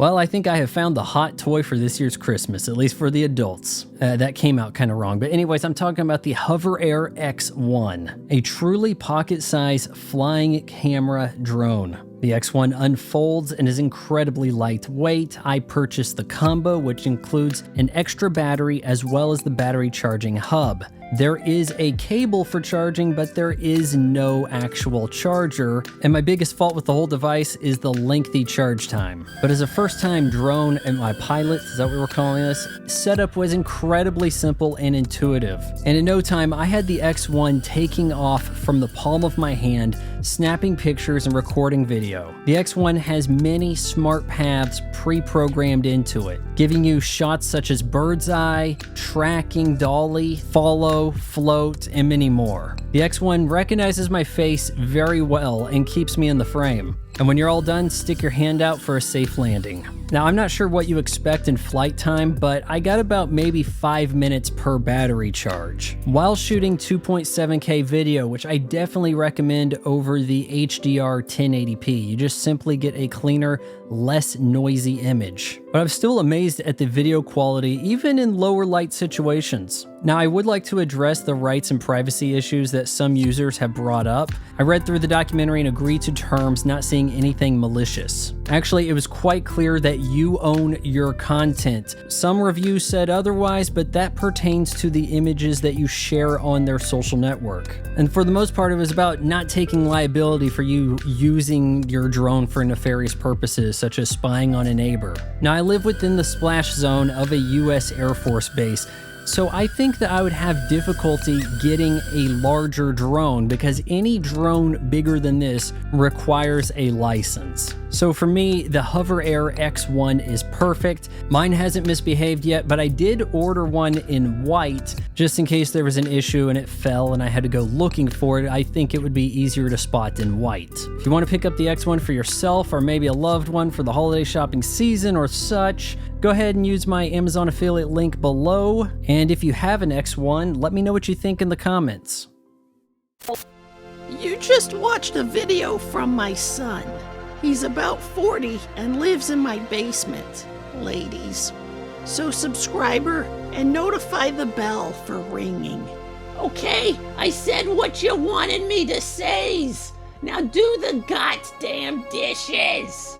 Well, I think I have found the hot toy for this year's Christmas, at least for the adults. That came out kind of wrong. But anyways, I'm talking about the HOVERAir X1, a truly pocket-sized flying camera drone. The X1 unfolds and is incredibly lightweight. I purchased the combo, which includes an extra battery as well as the battery charging hub. There is a cable for charging, but there is no actual charger. And my biggest fault with the whole device is the lengthy charge time. But as a first-time drone and my pilot, is that what we're calling this? Setup was incredibly simple and intuitive. And in no time, I had the X1 taking off from the palm of my hand, snapping pictures and recording video. The X1 has many smart paths pre-programmed into it, giving you shots such as bird's eye, tracking, dolly, follow, float, and many more. The X1 recognizes my face very well and keeps me in the frame. And when you're all done, stick your hand out for a safe landing. Now, I'm not sure what you expect in flight time, but I got about maybe 5 minutes per battery charge while shooting 2.7K video, which I definitely recommend over the HDR 1080p. You just simply get a cleaner, less noisy image. But I'm still amazed at the video quality, even in lower light situations. Now, I would like to address the rights and privacy issues that some users have brought up. I read through the documentary and agreed to terms, not seeing anything malicious. Actually, it was quite clear that you own your content. Some reviews said otherwise, but that pertains to the images that you share on their social network. And for the most part, it was about not taking liability for you using your drone for nefarious purposes, such as spying on a neighbor. Now, I live within the splash zone of a US Air Force base, so I think that I would have difficulty getting a larger drone because any drone bigger than this requires a license. So for me, the HOVERAir X1 is perfect. Mine hasn't misbehaved yet, but I did order one in white just in case there was an issue and it fell and I had to go looking for it. I think it would be easier to spot in white. If you want to pick up the X1 for yourself or maybe a loved one for the holiday shopping season or such, go ahead and use my Amazon affiliate link below. And if you have an X1, let me know what you think in the comments. You just watched a video from my son. He's about 40 and lives in my basement, ladies. So subscribe her and notify the bell for ringing. Okay, I said what you wanted me to say. Now do the goddamn dishes.